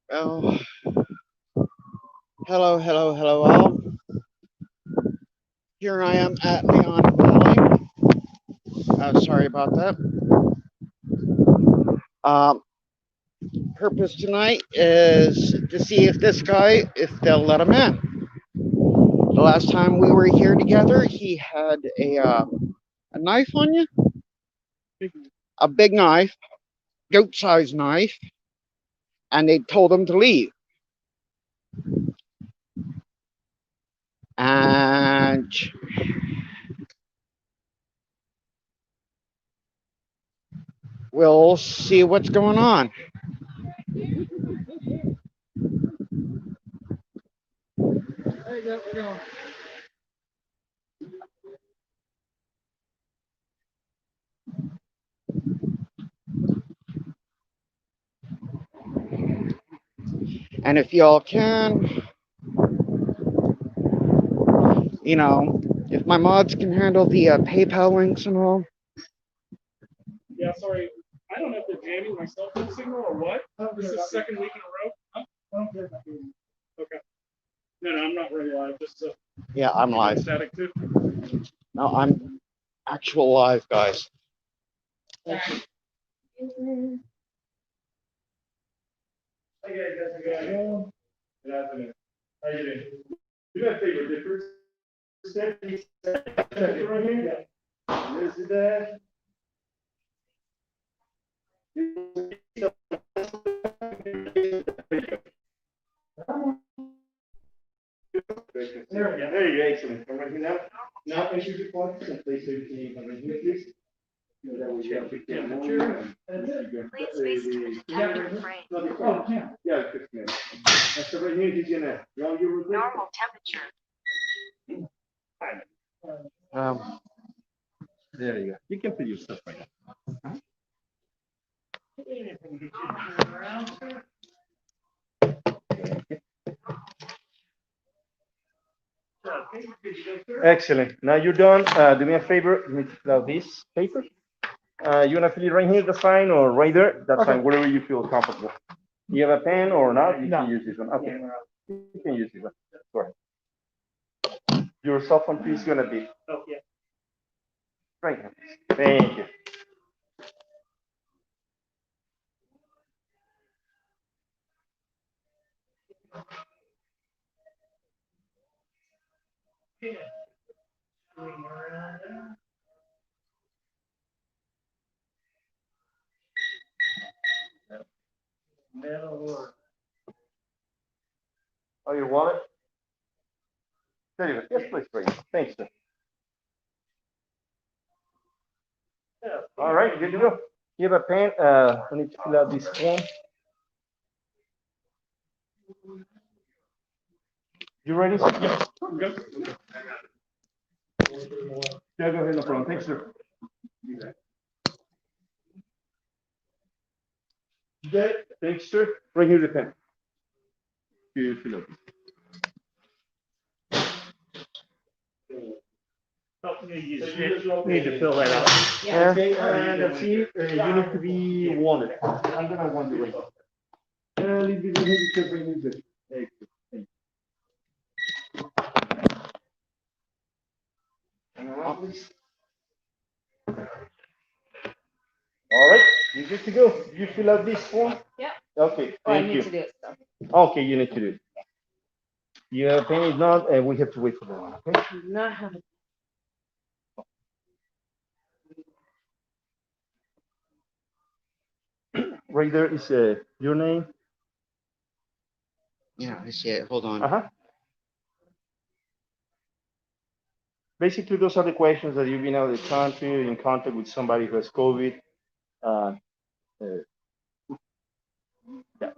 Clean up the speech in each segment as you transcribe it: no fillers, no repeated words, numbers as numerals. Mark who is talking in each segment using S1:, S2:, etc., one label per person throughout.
S1: Well, hello, hello, hello, all. Here I am at Leon Valley. Sorry about that. Um, Purpose tonight is to see if this guy, if they'll let him in. The last time we were here together, he had a knife on you, a big knife, goat-sized knife, and they told him to leave. And we'll see what's going on. And if y'all can, if my mods can handle the PayPal links and all.
S2: Yeah, sorry. I don't know if they're jamming my cell phone signal or what. This is the second week in a row. Huh? I don't care about you. Okay. No, I'm not really live. Just
S1: yeah, I'm live.
S2: Static too.
S1: No, I'm actual live, guys.
S2: Hey guys, good afternoon. How you doing? You got a favorite difference? Right here? Is it that? There we go. There you go. Excellent. Come right here now. Now, make sure your points and place everything come right here, please. That we check the temperature.
S3: Please face to the detector frame.
S2: Oh, yeah. Yeah, 15 minutes. And so right here, he's gonna roll you real quick.
S3: Normal temperature.
S4: There you go. You can put your stuff right now. Excellent. Now you're done. Do me a favor. Let me fill out this paper. You want to fill it right here, the sign, or right there? That's fine, wherever you feel comfortable. You have a pen or not? You can use this one. Okay. You can use this one. Go ahead. Your cell phone fee is going to be.
S2: Oh, yeah.
S4: Right here. Thank you. Oh, your wallet? There you go. Yes, please, please. Thanks, sir. All right, good to go. You have a pen. I need to fill out this form. You ready?
S2: Yes. Go.
S4: Yeah, go ahead, no problem. Thanks, sir. Okay, thanks, sir. Right here, the pen. You fill out.
S2: You need to fill that out.
S4: Yeah. Okay, and that's it. You need to be wanted. I'm gonna want you right now. And leave it here because we need it. All right, you're good to go. You fill out this form?
S3: Yeah.
S4: Okay,
S3: Oh, I
S4: thank
S3: need
S4: you.
S3: to do it. So.
S4: Okay, you need to do it. Your pen is not, and we have to wait for that one, okay?
S3: Not have it.
S4: Right there is your name.
S1: Yeah, I see it. Hold on.
S4: Uh-huh. basically, those are the questions that you've been out of the country, in contact with somebody who has COVID. Uh, uh, yeah.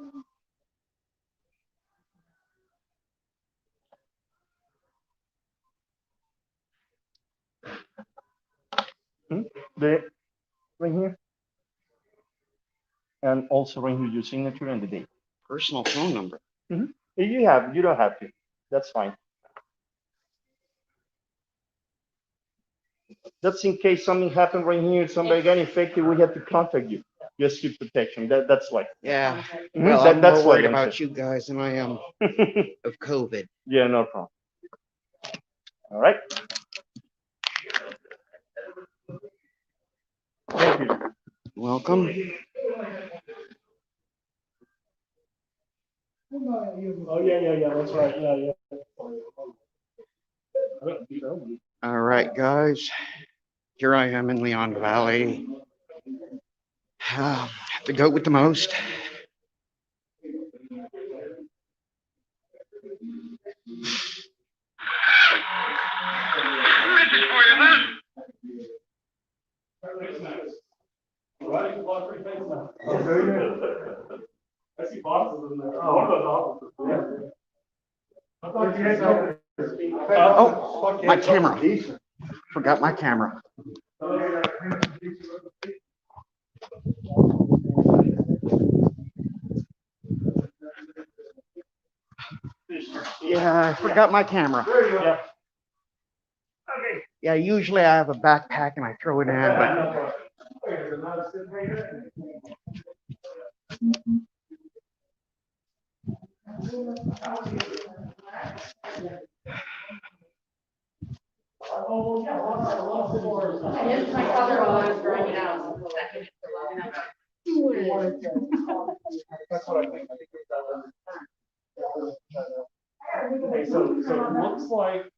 S4: Hmm? The right here, and also right here your signature and the date.
S1: Personal phone number.
S4: You don't have to. That's fine. That's in case something happened right here, somebody got infected, we have to contact you. Just keep protection. That's why.
S1: Yeah.
S4: Mhm,
S1: Well,
S4: that-
S1: I'm
S4: that's
S1: more
S4: why,
S1: worried
S4: don't
S1: about you guys than I am of COVID.
S4: Yeah, no problem. All right. Thank you.
S2: Oh,
S1: Welcome.
S2: yeah, that's right, yeah.
S1: All right, guys. Here I am in Leon Valley. The goat with the most.
S2: I see boxes in there. Oh, one of those offices.
S1: Oh, my camera. Forgot my camera. Yeah, I forgot my camera.
S2: Yeah.
S1: Yeah, usually I have a backpack and I throw it in, but
S3: I did my father while I was growing out.
S2: That's what I think. I think it's that. Okay, so it looks like.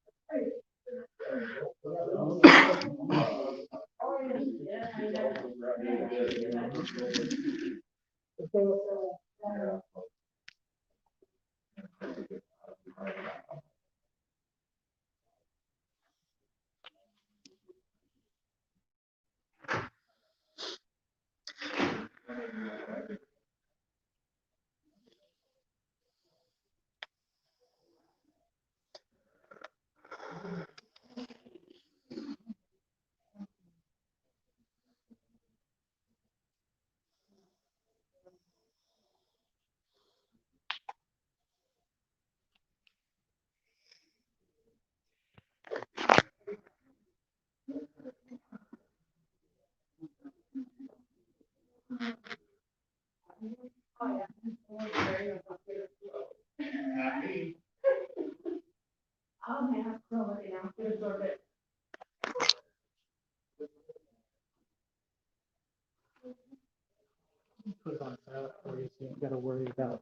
S2: Put on silent for you, so you gotta worry about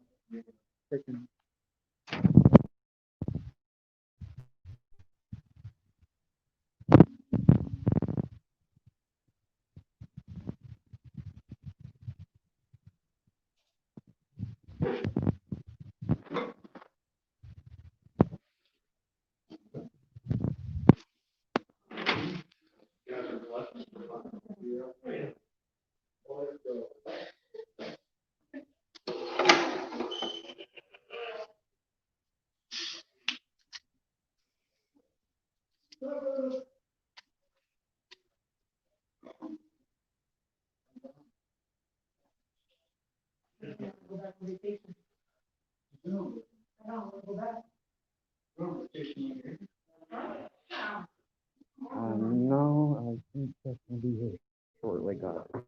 S2: freaking.
S1: no, I think that's gonna be it shortly, guys.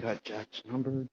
S1: Got Jack's number.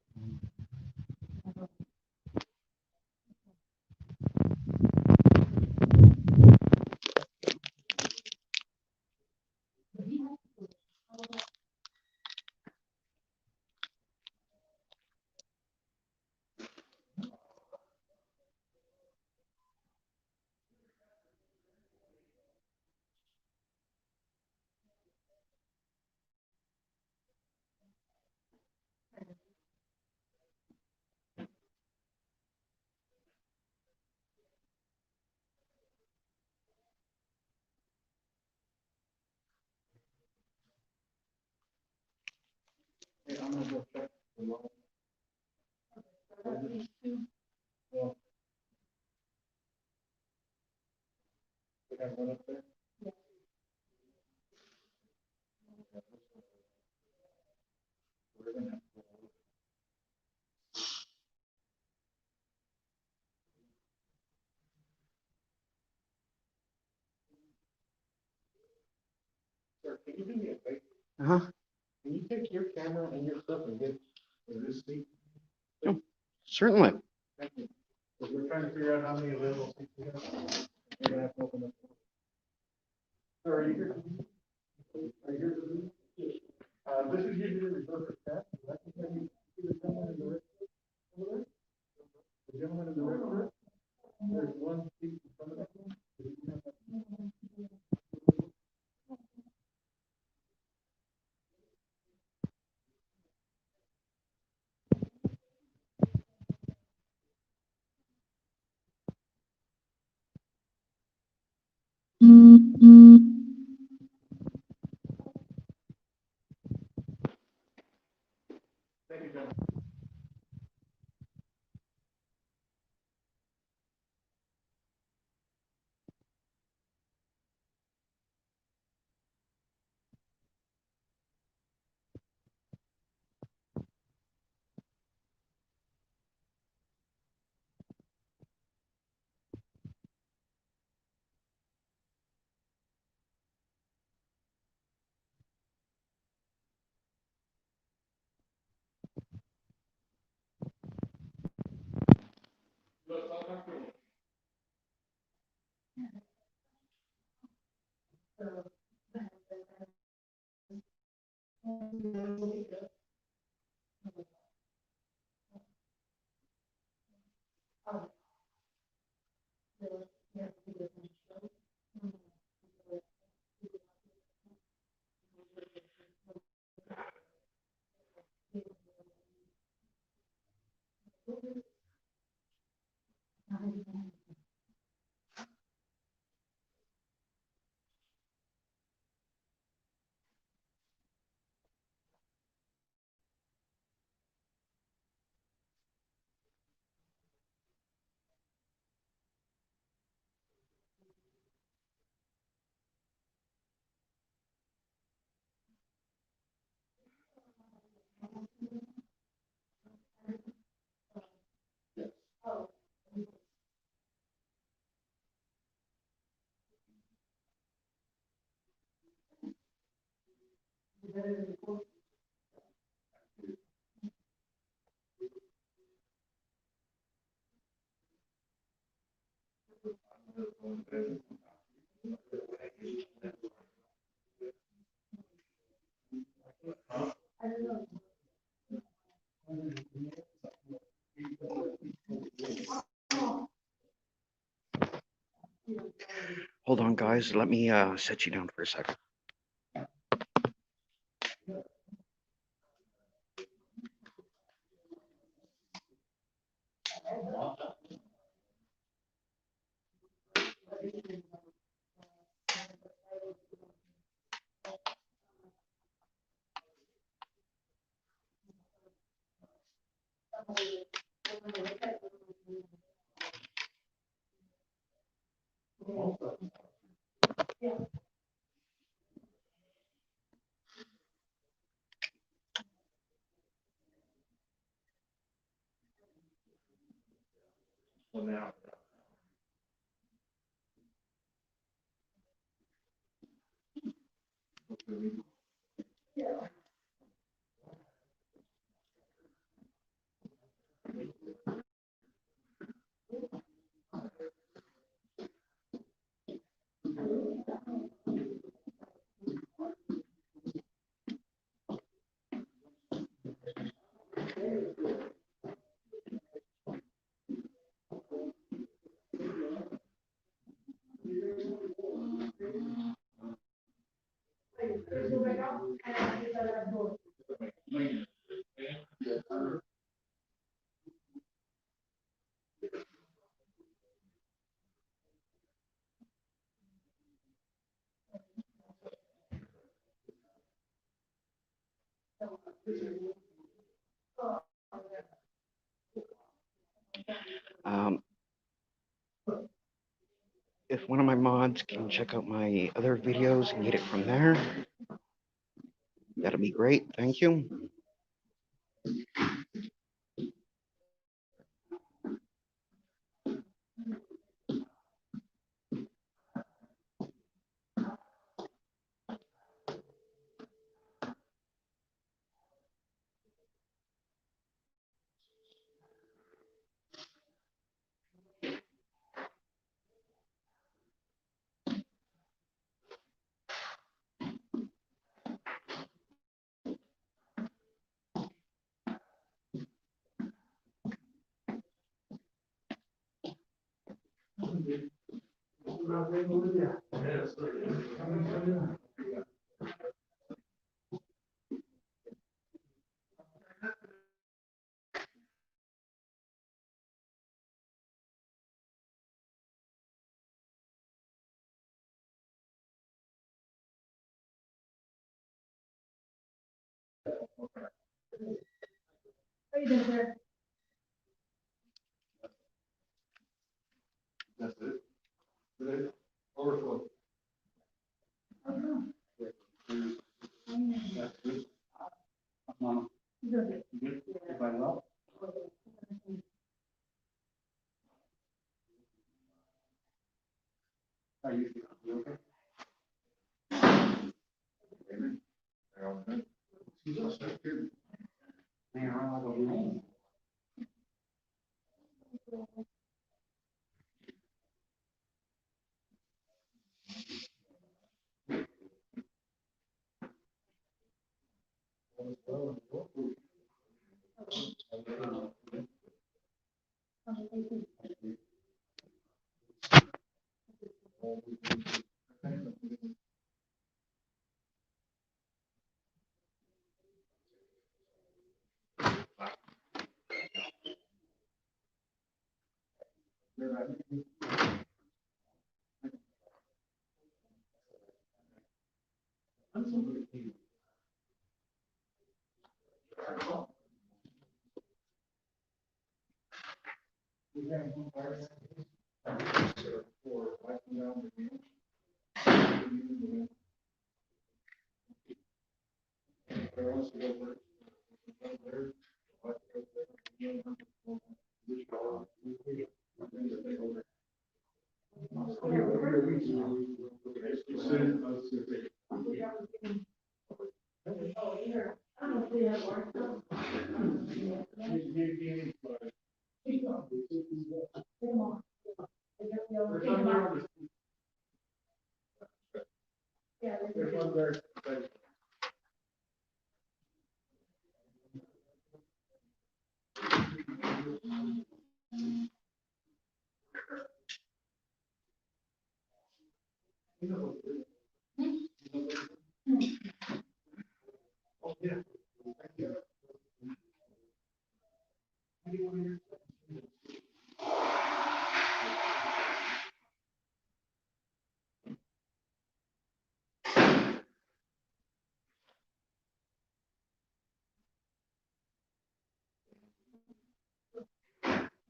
S1: Uh-huh.
S5: Can you take your camera and your stuff and get this seat?
S1: Certainly.
S5: Thank you. Because we're trying to figure out how many available seats we have. We're gonna have to open up. Sir, are you here? Are you here? This is usually reserved for staff. I can tell you, the gentleman in the red shirt over there. The gentleman in the red shirt. There's one seat in front of him. Thank you, gentlemen.
S1: Hold on, guys. Let me set you down for a second.
S4: So now.
S1: Um, if one of my mods can check out my other videos and get it from there, that'll be great. Thank you.
S3: How you doing, sir?
S5: That's it. Today, overflow.
S3: Oh, no.
S5: That's good. Mom,
S3: Good.
S5: you good? Everybody well? How you feel? You okay? They're all good. She's all set, good. Man, I don't know what name.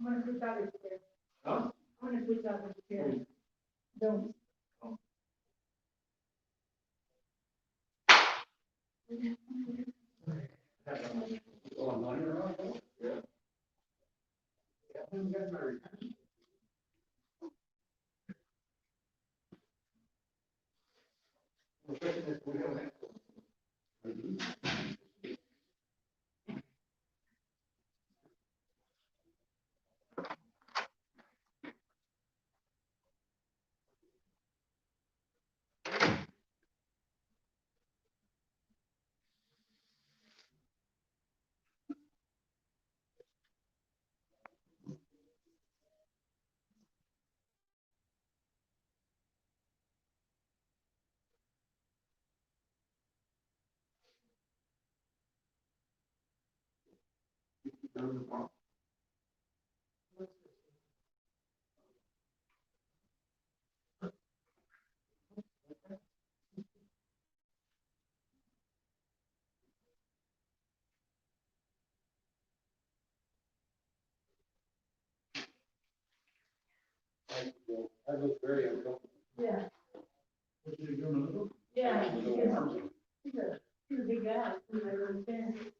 S3: I'm gonna switch out his chair.
S5: Huh?
S3: I'm gonna switch out his chair. Don't.
S5: I look very uncomfortable.
S3: Yeah.
S5: What you doing?
S3: Yeah. He's a big guy. He's a little thin.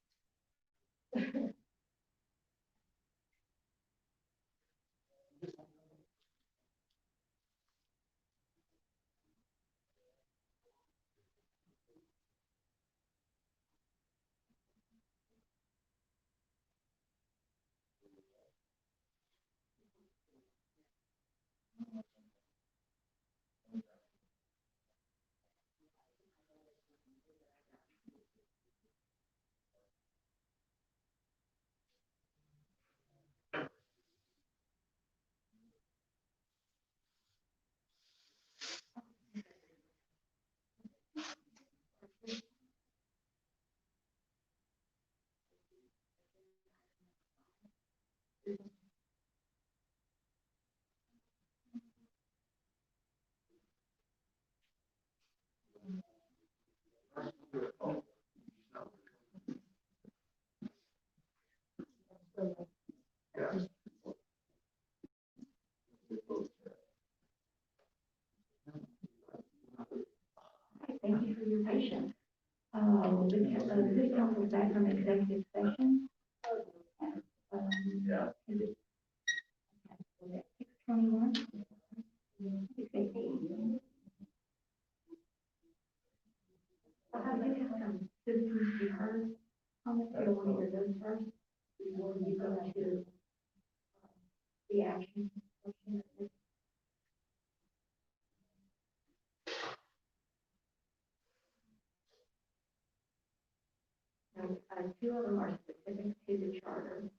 S6: Thank you for your patience. This comes back from executive session. Is it? 6:21? 6:18. I'll have you have some citizens be heard. How much do you want to hear those first? Before you go to the action? So, two of them are specific to the charter.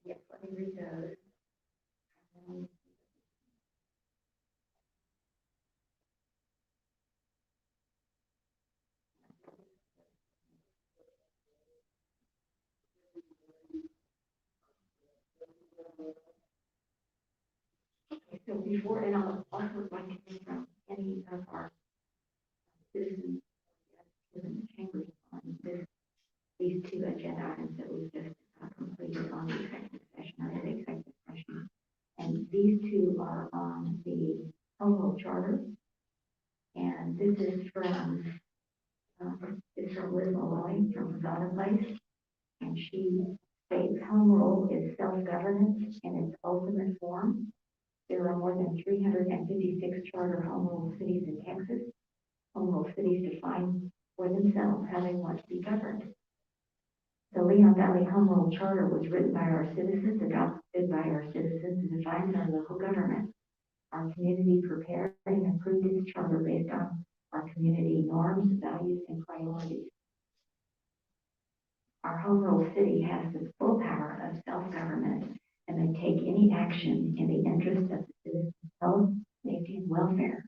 S6: Yes, let me read those. Okay, so before, and I'll also like to hear from any of our citizens in the chambers on these two agenda items that we just completed on the executive session, or the executive session. And these two are on the home rule charter. And this is from Liz Maloney from Savannah Place. And she states home rule is self-governance in its ultimate form. There are more than 356 charter home rule cities in Texas. Home rule cities define for themselves how they want to be governed. The Leon Valley Home Rule Charter was written by our citizens, adopted by our citizens, and defined our local government. Our community prepared and approved its charter based on our community norms, values, and priorities. Our home rule city has the full power of self-government and may take any action in the interest of the citizens' health, safety, and welfare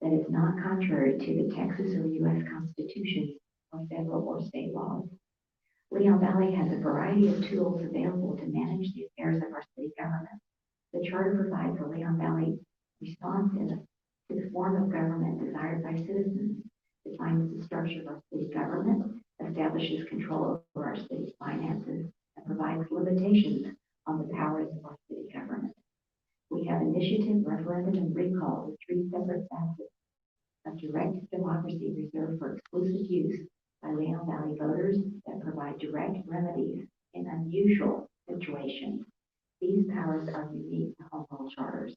S6: that is not contrary to the Texas or U.S. Constitution or federal or state laws. Leon Valley has a variety of tools available to manage the affairs of our city government. The charter provides a Leon Valley response to the form of government desired by citizens, defines the structure of our city government, establishes control over our city's finances and provides limitations on the powers of our city government. We have initiative, referendum, and recall, the three separate facets of direct democracy reserved for exclusive use by Leon Valley voters that provide direct remedies in unusual situations. These powers are unique to home rule charters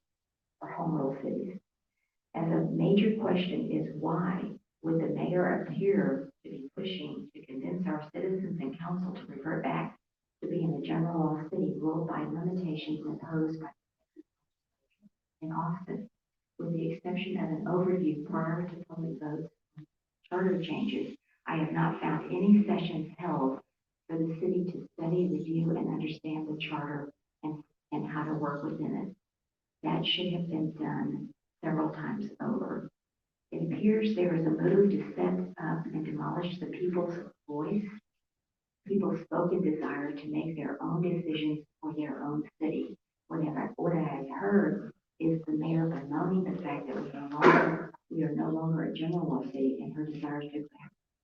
S6: or home rule cities. And the major question is why would the mayor appear to be pushing to convince our citizens and council to revert back to being a general law city ruled by limitations imposed by in Austin, with the exception of an overview prior to public votes on charter changes? I have not found any sessions held for the city to study, review, and understand the charter and how to work within it. That should have been done several times over. It appears there is a move to set up and demolish the people's voice, people's spoken desire to make their own decisions for their own city. What I have heard is the mayor bemoaning the fact that we are no longer a general law city, and her desire to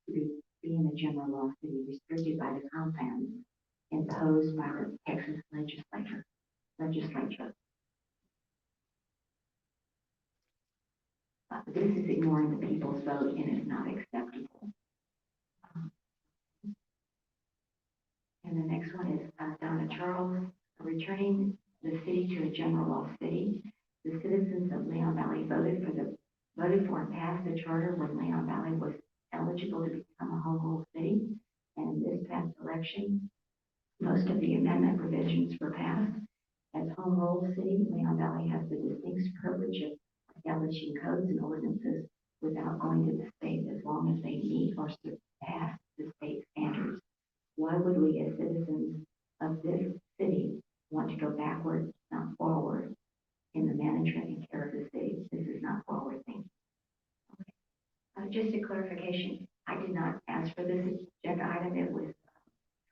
S6: be being a general law city restricted by the compounds imposed by the Texas legislature. This is ignoring the people's vote and is not acceptable. And the next one is Donna Charles, returning the city to a general law city. The citizens of Leon Valley voted for and passed the charter when Leon Valley was eligible to become a home rule city. And in this past election, most of the amendment provisions were passed. As home rule city, Leon Valley has the distinct privilege of establishing codes and ordinances without going to the state as long as they meet or surpass the state standards. Why would we as citizens of this city want to go backwards, not forward, in the management and care of the city? This is not forward thinking. Okay. Just a clarification, I did not ask for this agenda item. It was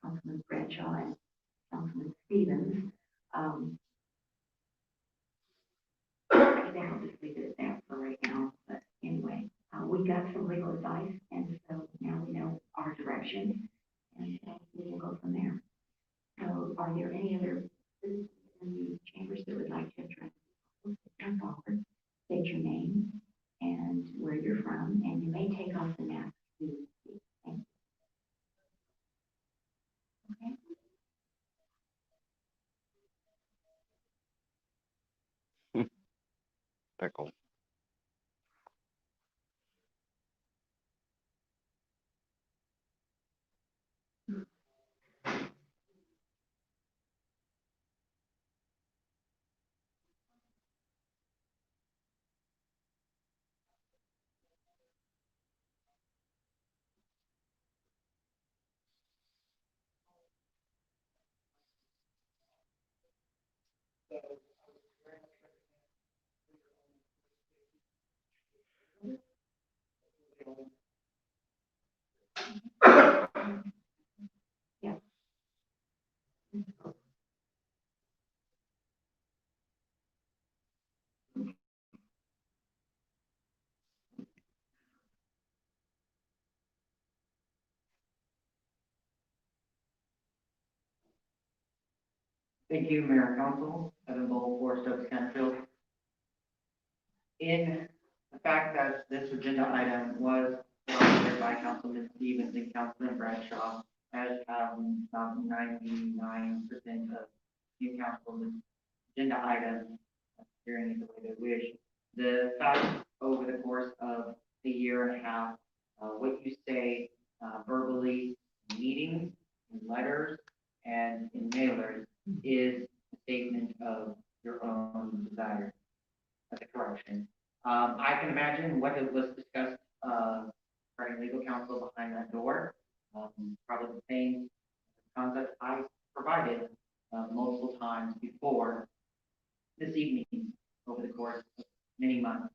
S6: Councilman Bradshaw and Councilman Stevens. I think I'll just leave it at that for right now. But anyway, we got some legal advice, and so now we know our direction, and we will go from there. So, are there any other citizens in the chambers that would like to address? Come forward, state your name and where you're from, and you may take off the mask to speak. Thank you. Okay.
S1: Pickle.
S6: Yeah.
S7: Thank you, Mayor and Council. Evan Bowl, for Stokes Canfield. In the fact that this agenda item was sponsored by Councilman Stevens and Councilman Bradshaw, as about 99% of new councilmen's agenda items appearing in the way they wish. The fact over the course of a year and a half, what you say verbally in meetings, in letters, and in mailers is a statement of your own desire. That's a correction. I can imagine what it was discussed during legal counsel behind that door. Probably the same concept I provided multiple times before this evening over the course of many months.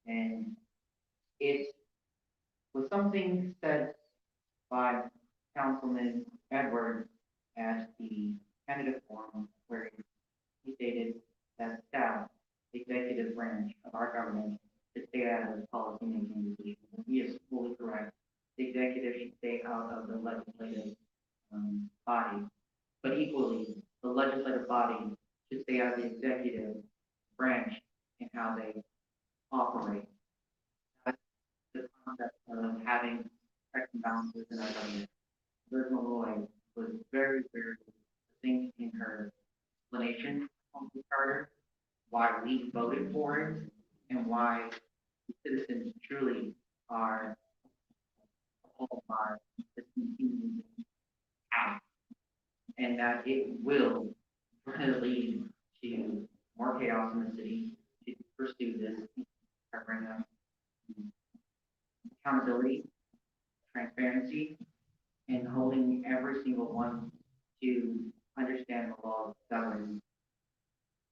S7: And it was something said by Councilman Edwards at the candidate forum where he stated that staff, the executive branch of our government, should stay out of the policy-making decisions. He is fully correct. The executive should stay out of the legislative body. But equally, the legislative body should stay out of the executive branch in how they operate. That's the concept of having checks and balances in our government. Liz Malloy was very, very succinct in her explanation on the charter, why we voted for it, and why the citizens truly are all our continuing out, and that it will lead to more chaos in the city to pursue this, bring up accountability, transparency, and holding every single one to understand the law of government.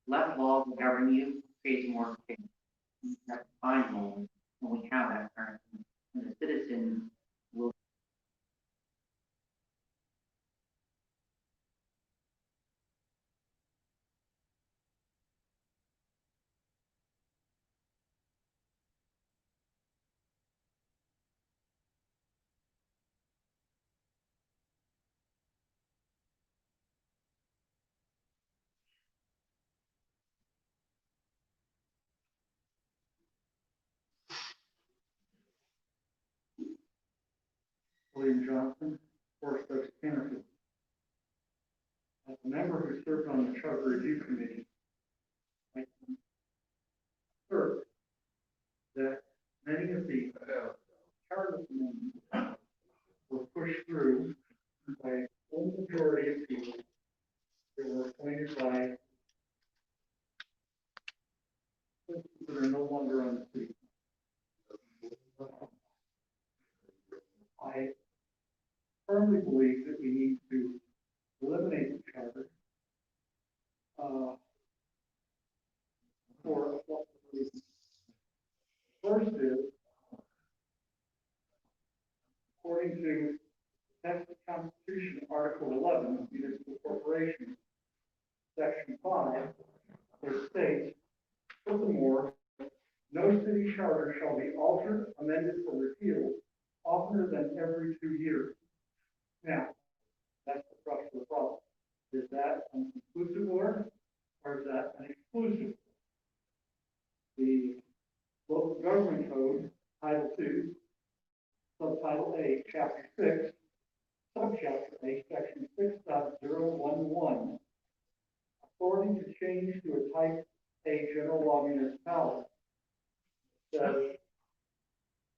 S7: Let law govern you creates more chaos. You have to find law, and we have that currently. And the citizens will.
S5: William Johnson, Forest Oaks, Canterbury. As a member who served on the Charter Review Committee, I can assert that many of the charter amendments were pushed through by a full majority of people that were appointed by citizens that are no longer on the city. I firmly believe that we need to eliminate the charter for a couple of reasons. First is, according to Texas Constitution, Article 11, Municipal Corporation, Section 5, it states, furthermore, no city charter shall be altered, amended, or repealed oftener than every 2 years. Now, that's the crux of the problem. Is that an inclusive word, or is that an exclusive word? The Local Government Code, Title 2, Subtitle A, Chapter 6, Subchapter A, Section 6.011, authority to change to a Type A general law municipality. Says,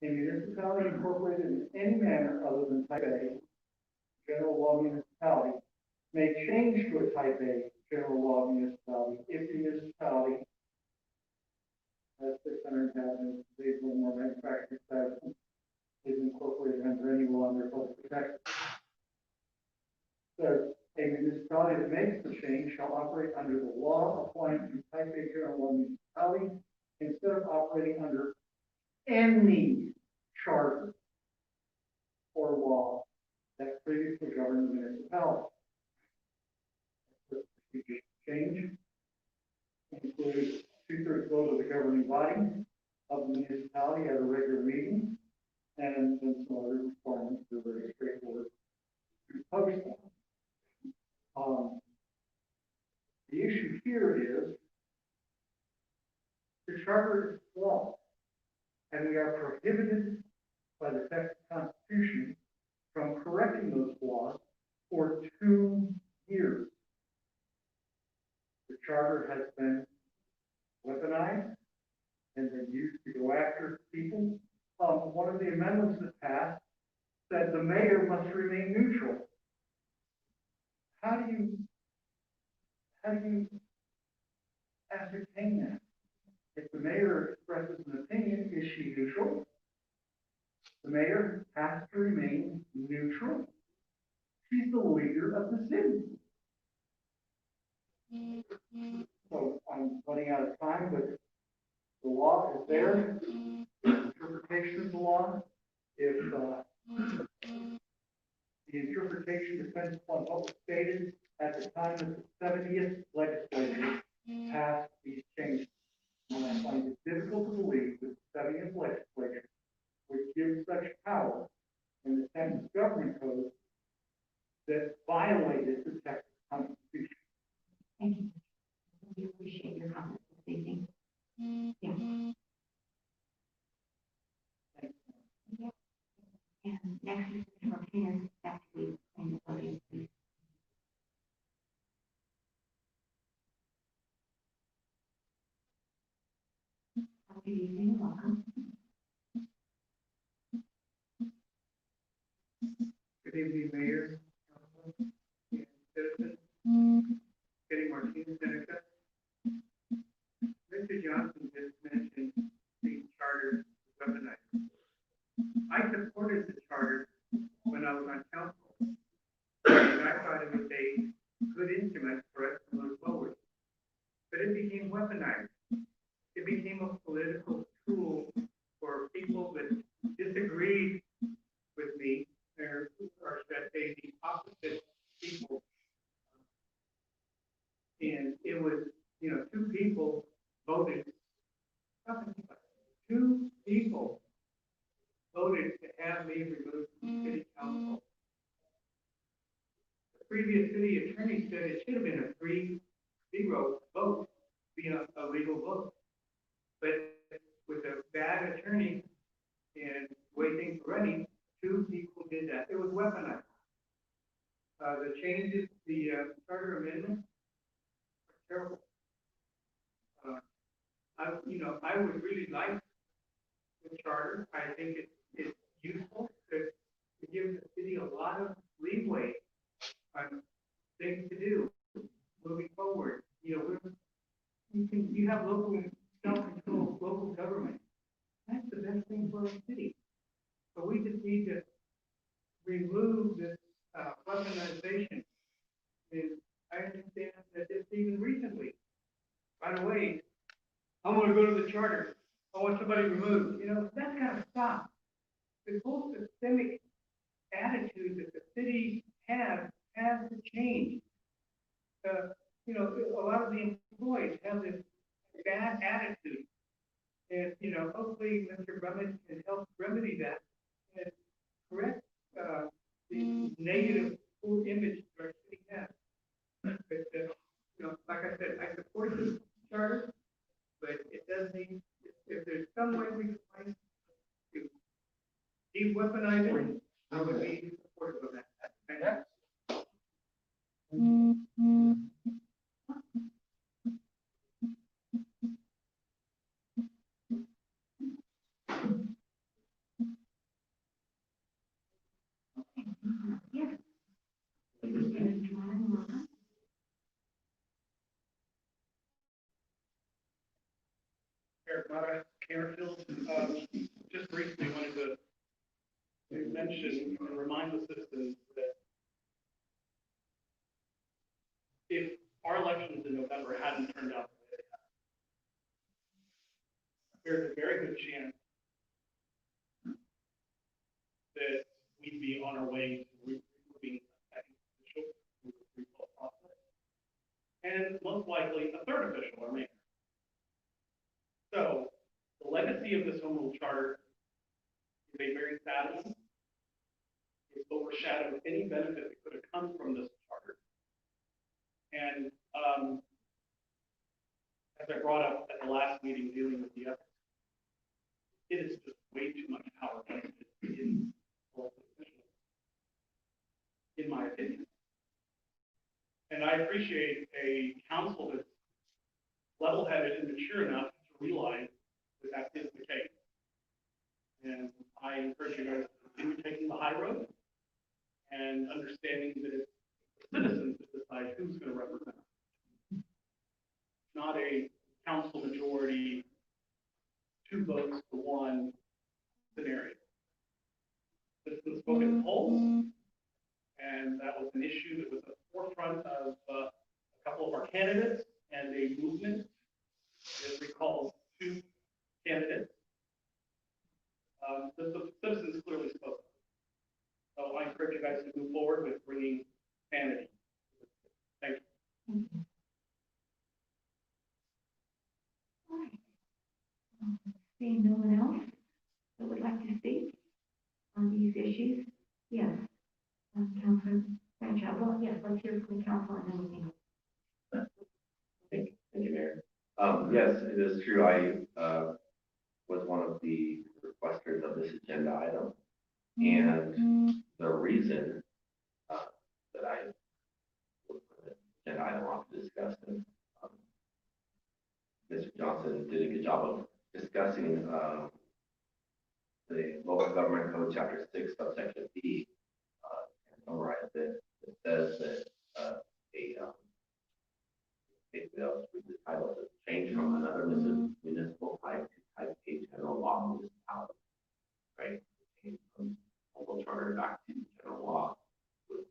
S5: a municipality incorporated in any manner other than Type A general law municipality may change to a Type A general law municipality if the municipality has 600 inhabitants, days or more manufacturing establishments, is incorporated under any law under public protection. So a municipality that makes the change shall operate under the law applying to Type A general law municipality instead of operating under any charter or law that previously governed the municipality. The strategic change includes 2/3 vote of the governing body of the municipality at a regular meeting, and then some other requirements that are very straightforward to post them. The issue here is the charter is flawed, and we are prohibited by the Texas Constitution from correcting those flaws for 2 years. The charter has been weaponized and been used to go after people. One of the amendments that passed said the mayor must remain neutral. How do you ascertain that? If the mayor expresses an opinion, is she neutral? The mayor has to remain neutral. She's the leader of the city. So I'm running out of time, but the law is there. Interpretation of the law. If the interpretation depends upon what was stated at the time of the 70th legislature passed these changes. And I find it difficult to believe that the 70th legislature would give such power in the Texas Government Code that
S6: Next is Mr. Martinez, back to you, and the podium, please. Good evening, welcome.
S5: Good evening, Mayor, Council, and citizens. Getting Martinez, Seneca. Mr. Johnson just mentioned the charter weaponized. I supported the charter when I was on council, because I thought it was a good instrument for us to move forward. But it became weaponized. It became a political tool for people that disagreed with me, or that they the opposite people. And it was, two people voted, two people voted to have me removed from city council. The previous city attorney said it should have been a 3-0 vote, be a legal vote. But with a bad attorney and the way things were running, 2 people did that. It was weaponized. The changes, the charter amendment, are terrible. I would really like the charter. I think it's useful to give the city a lot of leeway on things to do moving forward. You have local self-control, local government. That's the best thing for a city. So we just need to remove this weaponization. And I understand that it's even recently. By the way, I want to go to the charter. I want somebody removed. That's got to stop. The whole systemic attitude that the city has to change. A lot of the employees have this bad attitude. And, hopefully Mr. Brummett can help remedy that and correct the negative image that our city has. But, like I said, I support this charter, but it does need, if there's some way we can find to de-weaponize it, I would be supportive of that. Thank you.
S6: Yes. Mr. Martin, welcome.
S2: Eric Mara, Canterfield, just briefly wanted to mention and remind the citizens that if our elections in November hadn't turned out the way they have, there's a very good chance that we'd be on our way to removing a second official through the recall process, and most likely a third official or mayor. So the legacy of this home rule charter is a very sad one. It's overshadowed any benefit that could have come from this charter. And as I brought up at the last meeting dealing with the ethics, it is just way too much power vested in elected officials, in my opinion. And I appreciate a council that's level-headed and mature enough to realize that that is the case. And I encourage you guys to continue taking the high road and understanding that it's the citizens that decide who's going to represent them. Not a council majority, 2 votes for 1 scenario. Citizens spoke at the polls, and that was an issue that was at the forefront of a couple of our candidates and a movement that recalls 2 candidates. The citizens clearly spoke. So I encourage you guys to move forward with bringing sanity. Thank you.
S6: All right. Seeing no one else that would like to speak on these issues? Yes. Councilor Bradshaw. Well, yes, let's hear from the council and then we can.
S8: Thank you, Mayor. Yes, it is true. I was one of the requesters of this agenda item. And the reason that I and I want to discuss, and Mr. Johnson did a good job of discussing the local government code, chapter 6, subsection B, and summarize it. It says that basically that was the title of the change from another municipal type to type A general law municipality, right? Change from local charter back to general law. With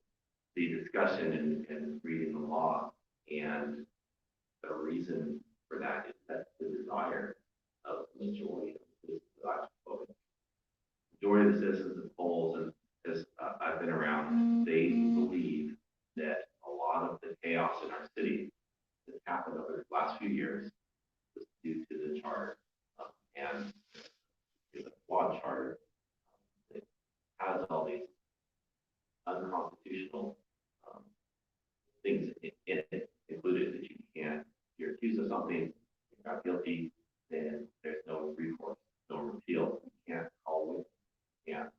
S8: the discussion and reading the law, and the reason for that is that the desire of the majority of the majority of the citizens and polls, and as I've been around, they believe that a lot of the chaos in our city that's happened over the last few years was due to the charter. And it's a flawed charter that has all these unconstitutional things in it, included that you can't, if you're accused of something, you're not guilty, then there's no recourse, no repeal. You can't call witness, you can't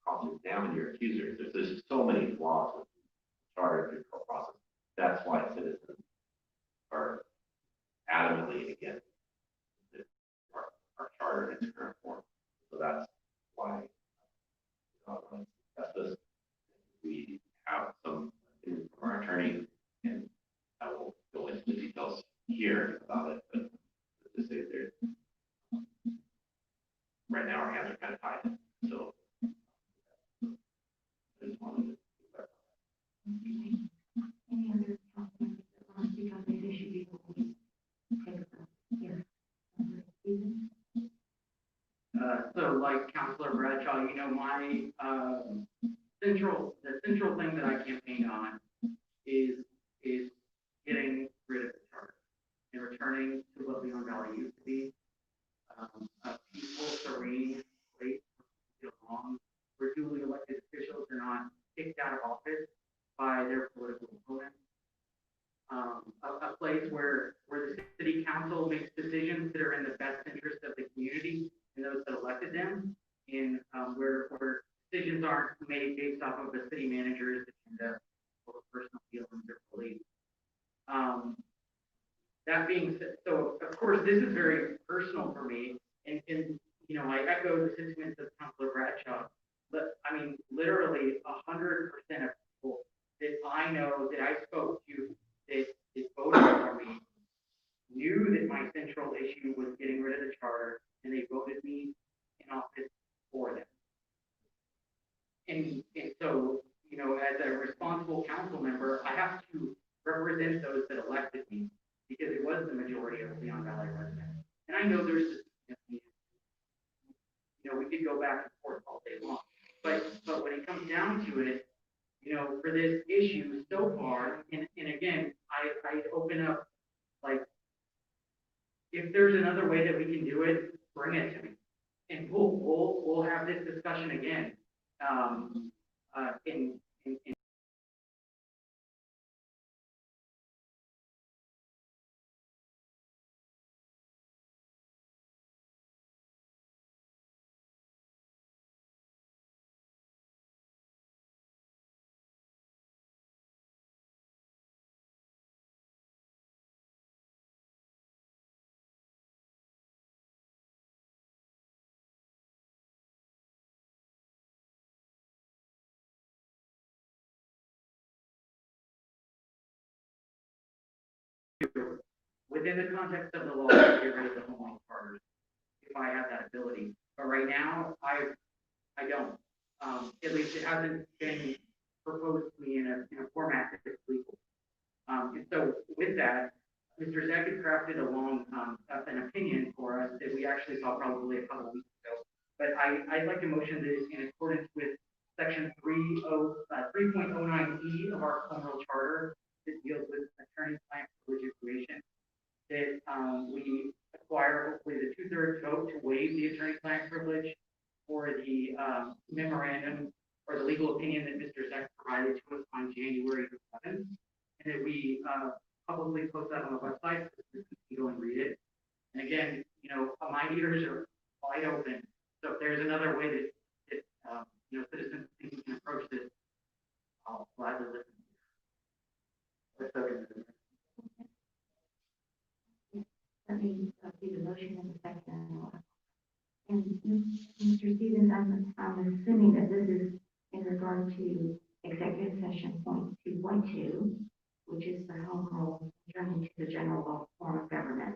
S8: cross-examine your accusers. There's just so many flaws with the charter and the process. That's why citizens are adamantly against our charter in its current form. So that's why that's this. We have some from our attorney, and I won't go into the details here about it, but to say there, right now our hands are kind of tied. So I just wanted to
S6: Any other council members that want to speak on this issue before we take a vote? Yes. Stephen?
S7: So like Councilor Bradshaw, you know, my, the central thing that I campaigned on is getting rid of the charter and returning to what Leon Valley used to be. A peaceful, serene place to belong, where duly elected officials are not kicked out of office by their political opponents. A place where the city council makes decisions that are in the best interest of the community and those that elected them, and where decisions aren't made based off of the city manager's agenda or personal feelings or beliefs. That being said, so of course this is very personal for me, and you know, I echo the sentiments of Councilor Bradshaw, but I mean literally 100% of people that I know that I spoke to that voted for me knew that my central issue was getting rid of the charter, and they voted me in office for them. And so, you know, as a responsible council member, I have to represent those that elected me, because it was the majority of Leon Valley residents. And I know there's, you know, we could go back and forth all day long, but when it comes down to it, you know, for this issue so far, and again, I open up, like, if there's another way that we can do it, bring it to me, and we'll have this discussion again. In within the context of the law, get rid of the home rule charters, if I have that ability. But right now, I don't. At least it hasn't been proposed to me in a format that's legal. And so with that, Mr. Zeck has crafted a long an opinion for us that we actually saw probably a couple of weeks ago. But I'd like to motion this in accordance with section 3.09E of our home rule charter that deals with attorney-client privilege information, that we acquire hopefully the 2/3 vote to waive the attorney-client privilege for the memorandum or the legal opinion that Mr. Zeck provided to us on January 7th, and that we publicly post that on the website so you can go and read it. And again, you know, my ears are wide open. So if there's another way that citizens think we can approach this, I'll gladly listen.
S6: Let me do the motion in a second. And Mr. Stevens, I'm assuming that this is in regard to executive session point 2.2, which is the home rule adjourned to the general form of government.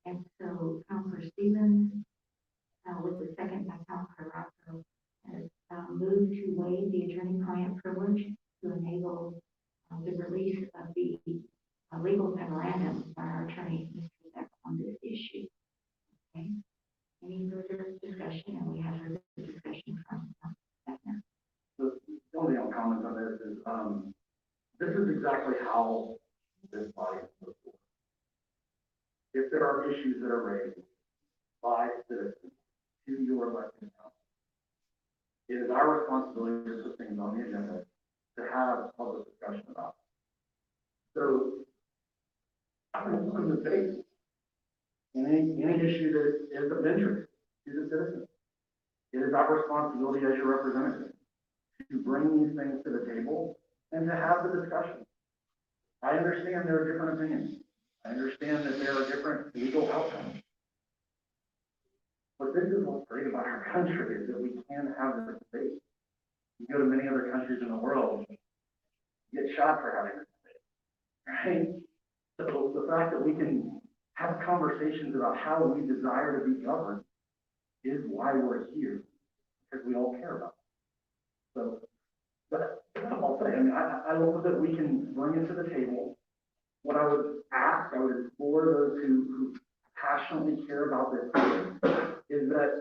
S6: And so Councilor Stevens, with the second by Councilor Rocco, has moved to waive the attorney-client privilege to enable the release of the legal memorandum by our attorney, Mr. Beck, on this issue. Okay. Any further discussion? And we have further discussion from Beckner.
S5: The only comment on this is, this is exactly how this body moves forward. If there are issues that are raised by citizens to your elected council, it is our responsibility to put things on the agenda to have public discussion about it. So, I'm open to debate. Any issue that is of interest to the citizens. It is our responsibility as your representative to bring these things to the table and to have the discussion. I understand there are different opinions. I understand that there are different legal outcomes. But this is what's great about our country, is that we can have this debate. You go to many other countries in the world, you get shot for having this debate, right? So the fact that we can have conversations about how we desire to be governed is why we're here, because we all care about it. So that's all I'll say. I mean, I love that we can bring it to the table. What I would ask, I would implore those who passionately care about this is that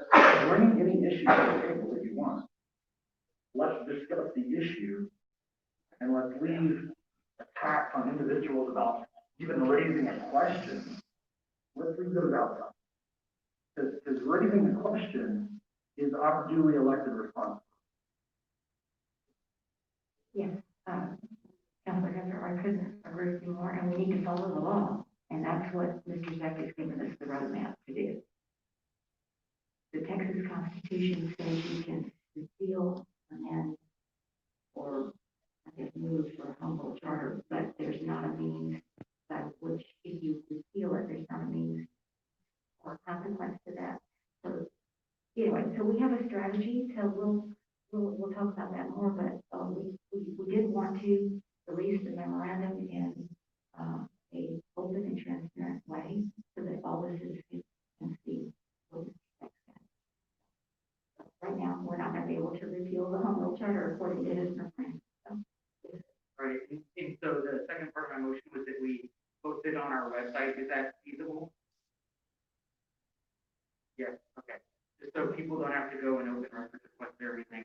S5: bring any issue to the table that you want. Let's discuss the issue and let's leave attacks on individuals about even raising a question. Let's leave those outside. Because raising the question is our duly elected response.
S6: Yes, Councilor Hunter, I couldn't agree with you more, and we need to follow the law, and that's what Mr. Zeck has given us the roadmap to do. The Texas Constitution says you can repeal and or I guess move for a humble charter, but there's not a means by which, if you repeal it, there's not a means or consequence to that. So anyway, so we have a strategy, so we'll talk about that more, but we did want to release the memorandum in a open and transparent way so that all the citizens can see what is expected. Right now, we're not going to be able to repeal the home rule charter according to his memorandum.
S7: Right, and so the second part of my motion was that we post it on our website. Is that feasible? Yes, okay. Just so people don't have to go and open records, request everything,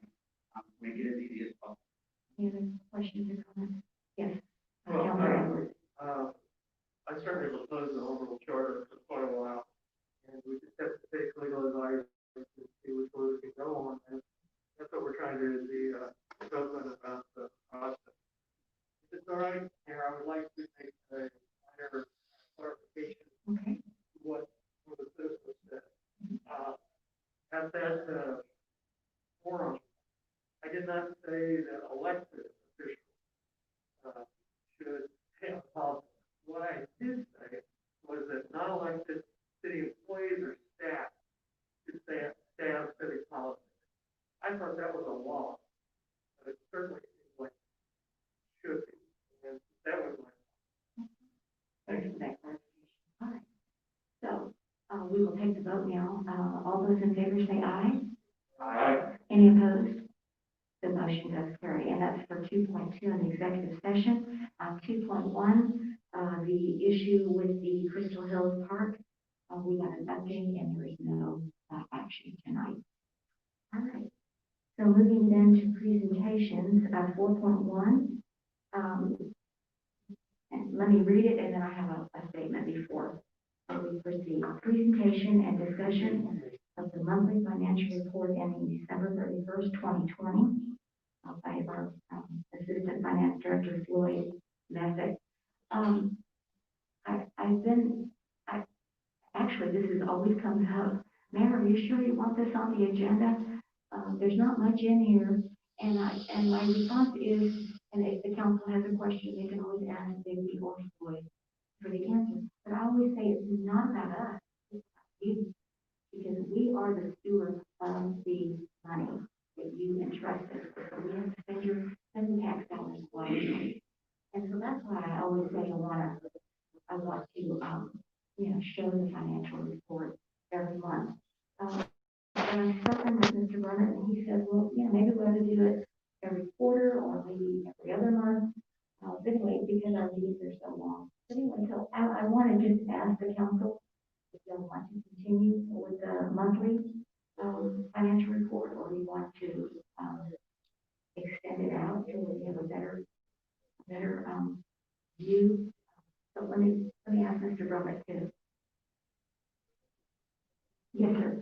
S7: make it as easy as possible.
S6: Any other questions or comments? Yes.
S5: Well,
S6: Councilor Edwards.
S5: I certainly have opposed the home rule charter for quite a while, and we just have to take legal advice and see which way we can go on. And that's what we're trying to be open about the process. If it's all right, Mayor, I would like to make a minor clarification
S6: Okay.
S5: of what the citizens said. At that forum, I did not say that elected officials should have politics. What I did say was that non-elected city employees or staff should stay out of city politics. I thought that was a law, but it certainly seems like it should be. And that was my.
S6: Thanks for that clarification. All right. So we will take the vote now. All those in favor say aye.
S5: Aye.
S6: Any opposed? The motion does carry, and that's for 2.2 in the executive session. 2.1, the issue with the Crystal Hills Park. We got an update, and there is no action tonight. All right. So moving then to presentations, 4.1. And let me read it, and then I have a statement before we proceed. Presentation and discussion of the monthly financial report ending December 31st, 2020. By our Assistant Finance Director, Floyd Messick. Actually, this has always come up. Mayor, are you sure you want this on the agenda? there's not much in here, and my response is, and if the council has a question, they can always ask David or Floyd for the answer. But I always say it's not about us, it's about you, because we are the stewards of the money that you entrust us with. So we have to spend the tax dollars wisely. And so that's why I always say I want to, show the financial report every month. And I'm talking with Mr. Burnett, and he said, well, maybe we ought to do it every quarter or maybe every other month. But anyway, because our meetings are so long. But anyway, so I want to just ask the council if you want to continue with the monthly financial report, or you want to extend it out so we have a better view. So let me ask Mr. Brummett to. Yes, sir.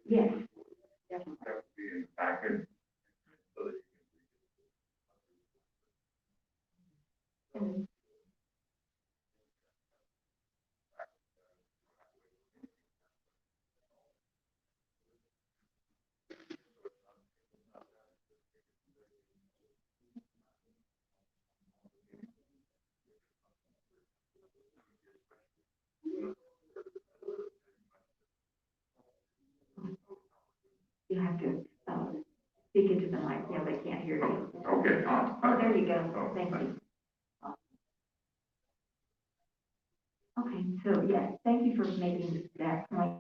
S6: Yes. Definitely. Mhm. You have to speak into the mic. Yeah, they can't hear you.
S8: Okay.
S6: Oh, there you go. Thank you. Okay, so yes, thank you for making that point.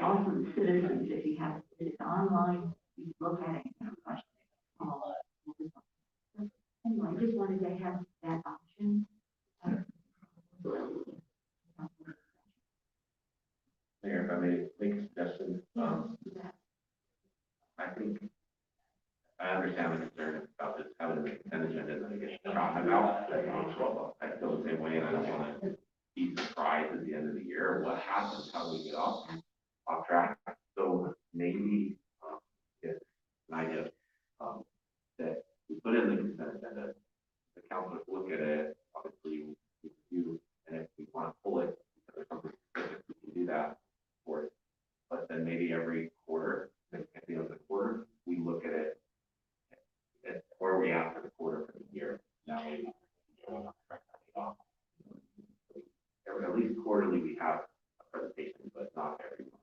S6: Also, the citizens, if you have it online, you look at it and question it. Anyway, I just wanted to have that option.
S8: Mayor, if I may make a suggestion, I think I understand the concern about this having a consent agenda and then it gets forgotten about. I feel the same way, and I don't want to be surprised at the end of the year what happens, how we get off track. So maybe it's an idea that we put in the consent agenda, the council look at it, obviously we review, and if we want to pull it, if there's something specific, we can do that for it. But then maybe every quarter, at the end of the quarter, we look at it at where we at for the quarter for the year. Now we at least quarterly we have a presentation, but not every month.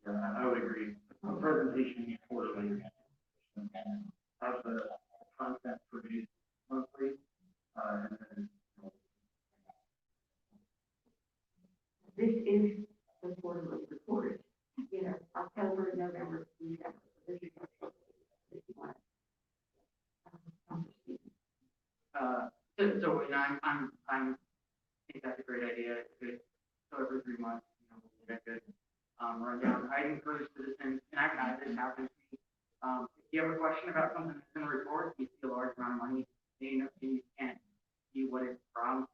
S5: Yeah, I would agree. A presentation quarterly. Have the content produced monthly, and then.
S6: This is the quarterly report. October, November, December. This is if you want.
S7: So, I think that's a great idea. So every 3 months, we'll get a good, rundown. I encourage citizens, and I've had this happen to me. If you have a question about something that's in the report, you see a large amount of money, and you can't see what it's from,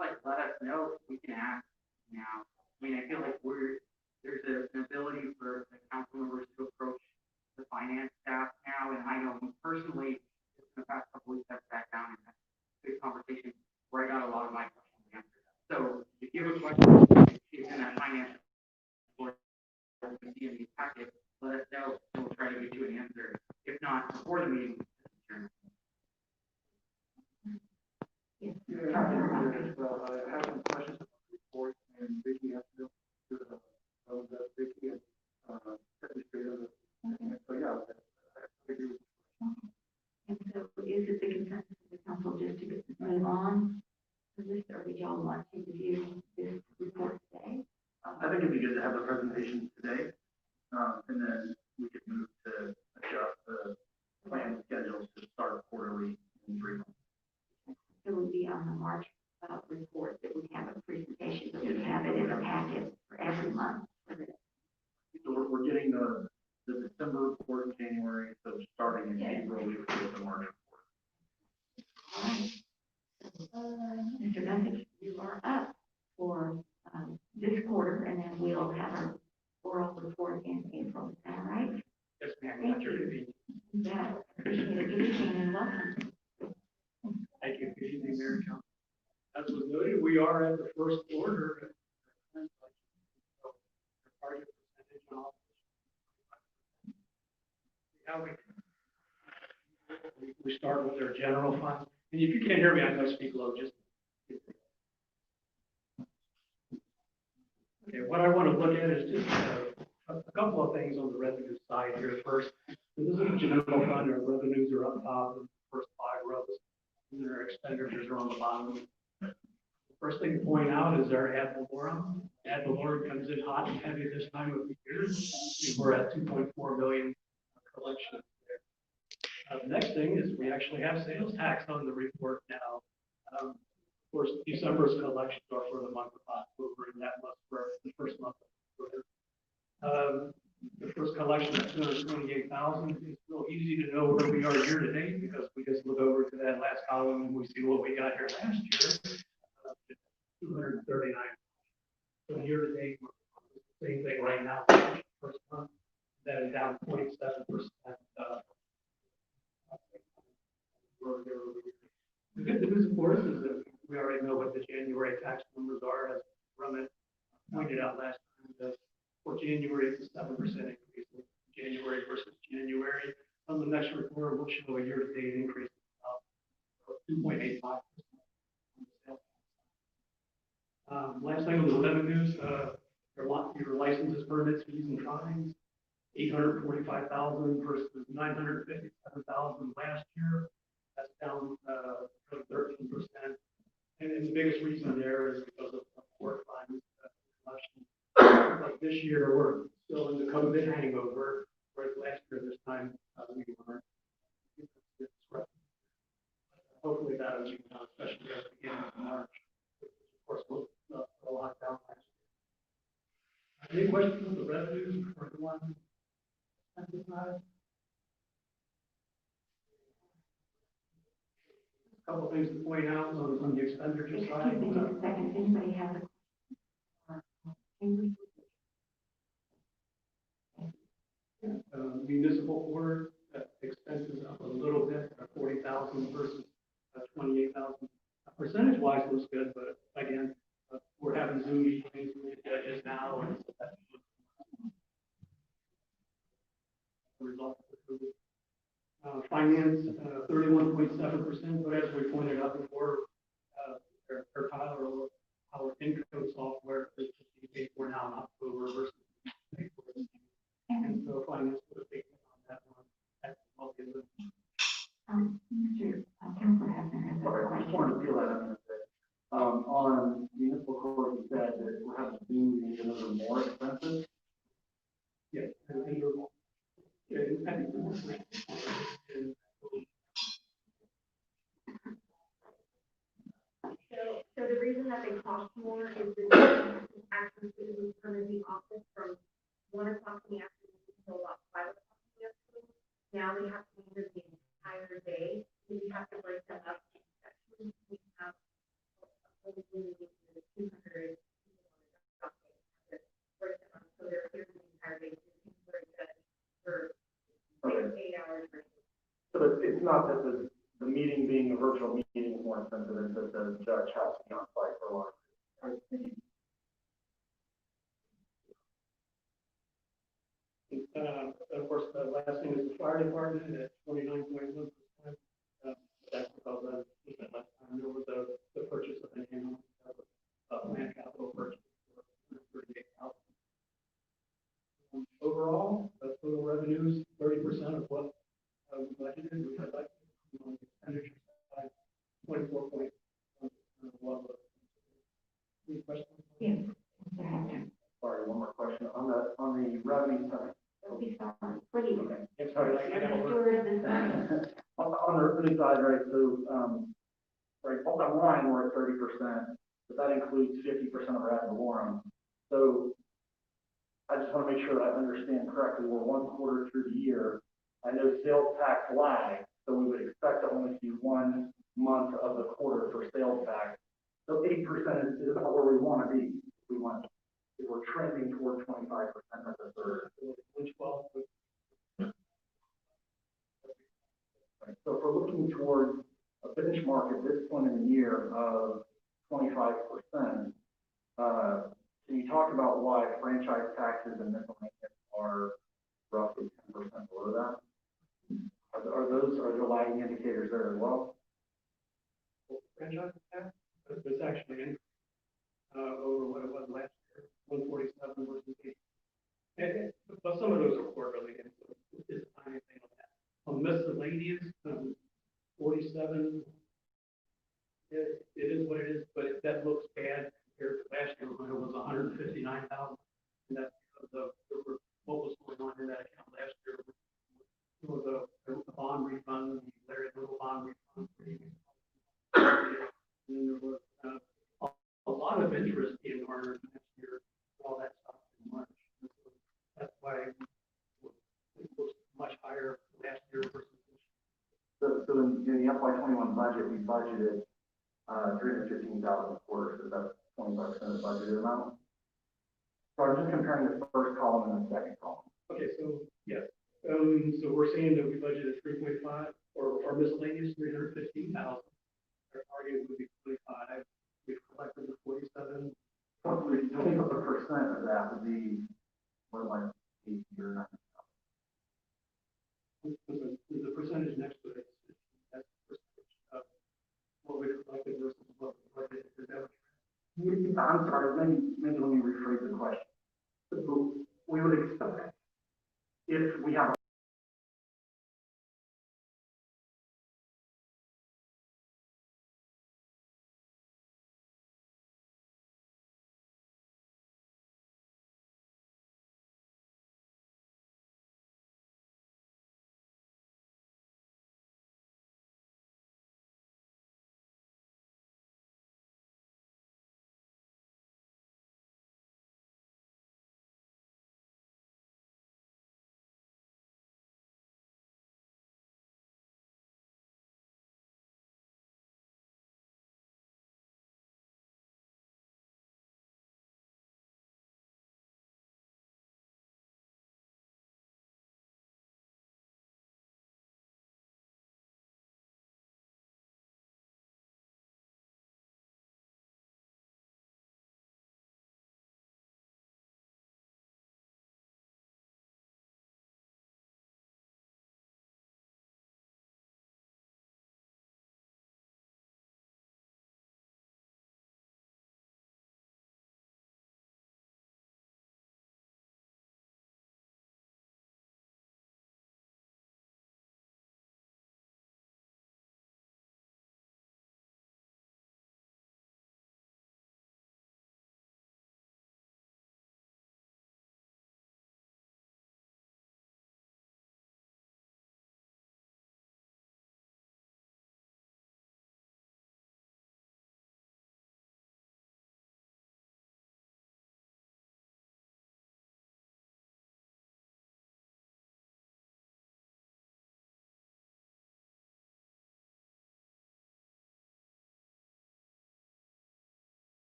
S7: just let us know, we can ask now. I mean, I feel like there's an ability for the council members to approach the finance staff now, and I know personally, in the past couple weeks, I've sat down and had a good conversation where I got a lot of my questions answered. So if you have a question, it's in that finance report, you see in the packet, let us know, and we'll try to get you an answer. If not, before the meeting,
S6: Yes.
S5: Yeah, I have some questions about the report, and Vicky has to do the Vicky and Secretary of the. So yeah, I agree with you.
S6: And so is it the consensus of the council just to move on to this, or did y'all want to review this report today?
S5: I think it'd be good to have the presentation today, and then we could move to adjust the plan schedules to start quarterly in 3 months.
S6: It would be on the March report that we have a presentation, but we have it in the packet for every month.
S5: So we're getting the December report in January, so starting in April, we would get the March report.
S6: All right. Mr. Message, you are up for, this quarter, and then we'll have our oral report in April. Is that all right?
S2: Yes, ma'am.
S6: Thank
S2: That's your
S6: you.
S2: convenience.
S6: Yeah, appreciate it. Good evening and welcome.
S2: Thank you. Good evening, Mayor and Council. As was noted, we are at the first quarter. Target percentage off. How we start with our general fund. And if you can't hear me, I know speak low, just. Okay, what I want to look at is just a couple of things on the revenue side here first. This is a general fund, our revenues are up top of the first 5 rows, and then our expenditures are on the bottom. The first thing to point out is our ad valorem. Ad valorem comes in hot and heavy this time of the year. We're at 2.4 million collection there. The next thing is we actually have sales tax on the report now. Of course, December's collections are for the month of October, and that was for the first month of October. The first collection at 228,000. It's real easy to know where we are year to date because we just look over to that last column and we see what we got here last year. 239. So year to date, we're same thing right now. First month, that is down 27%. The good news, of course, is that we already know what the January tax numbers are, as Rummet pointed out last time. That for January, it's a 7% increase. January versus January. On the next report, we'll show a year-to-date increase of 2.85%. Last thing on the revenues, your licenses, permits, fees, and fines, 845,000 versus 957,000 last year. That's down 13%. And the biggest reason there is because of court fines. Like this year, we're still in the COVID hangover, whereas last year, this time, we weren't. Hopefully that will be done, especially at the beginning of March. Of course, we'll lock down last year. Any questions on the revenues for the one? A couple of things to point out on the expenditure side.
S6: Excuse me just a second. If anybody has a
S2: Municipal court expenses up a little bit, 40,000 versus 28,000. Percentage wise looks good, but again, we're having Zoom meetings with judges now, and that's the result of the finance 31.7%, but as we pointed out before, our Tyler, our Encode software is paid for now in October versus paid for in June. And so finance was taken on that one. That's all good.
S6: Mr. Councilor Hefner has a
S5: I just
S6: question.
S5: wanted to feel that a bit. On municipal court, you said that we're having Zoom meetings and those are more expensive.
S2: Yes, and you're wrong. Yeah, I think the more
S9: So the reason that they cost more is the actually citizens come in the office from 1 o'clock in the afternoon until about 5 o'clock in the afternoon. Now they have to be here the entire day, so we have to break them up in sections. We have a whole meeting with 200 people on the break them up, so they're here the entire day. For 8 hours.
S5: So it's not that the meeting being a virtual meeting is more expensive, it's that the judge has to be on site for a long time.
S2: Of course, the last thing is the fire department at 29.1%. That's because last time there was the purchase of an animal, land capital purchase for 38,000. Overall, total revenues 30% of what we budgeted. We had like on the expenditure side 24.1% of what was. Any questions?
S6: Yes, Mr. Hefner.
S5: Sorry, one more question on the revenue side.
S6: Don't be sorry, please.
S2: Yes, sorry.
S6: You're the steward of this money.
S5: On the revenue side, right, so, right, bottom line, we're at 30%, but that includes 50% of our ad valorem. So I just want to make sure that I understand correctly. We're 1 quarter through the year. I know sales tax lag, so we would expect to only see one month of the quarter for sales tax. So 8% is about where we want to be. If we're trending toward 25% at the third.
S2: Which, well,
S5: So if we're looking toward a benchmark at this point in the year of 25%, can you talk about why franchise taxes and miscellaneous are roughly 10% below that? Are there lagging indicators there as well?
S2: franchise tax, it's actually in, over what it was last year, 147 versus 80. But some of those are quarterly, and so it's a tiny thing on that. On miscellaneous, 47, it is what it is, but that looks bad compared to last year when it was 159,000. And that's because of what was going on in that account last year. It was a bond refund, very little bond refund. And there was a lot of interest in our next year, all that stuff in March. And so that's why it was much higher last year versus this year.
S5: So in the FY21 budget, we budgeted 315,000 a quarter, so that's 25% of the budgeted amount. So I'm just comparing the first column and the second column.
S2: Okay, so, yes. So we're saying that we budgeted 3.5, or our miscellaneous 315,000. Our target would be 25. We've collected the 47.
S5: Roughly 20% of that would be, what like 8 or 9.
S2: The percentage next to it, that's the percentage of what we collected versus what we budgeted. Is that what
S5: I'm sorry, maybe let me rephrase the question. We would expect if we have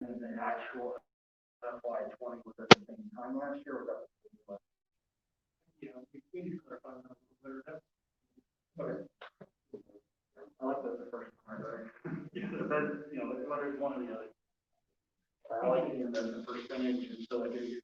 S5: And the actual FY 20 was at the same time last year, or that?
S2: You know, we need to clarify that a little better.
S5: Okay. I like that the first time, right? Yeah, but, you know, whether it's one or the other. I like it in the percentage, and so it gives you.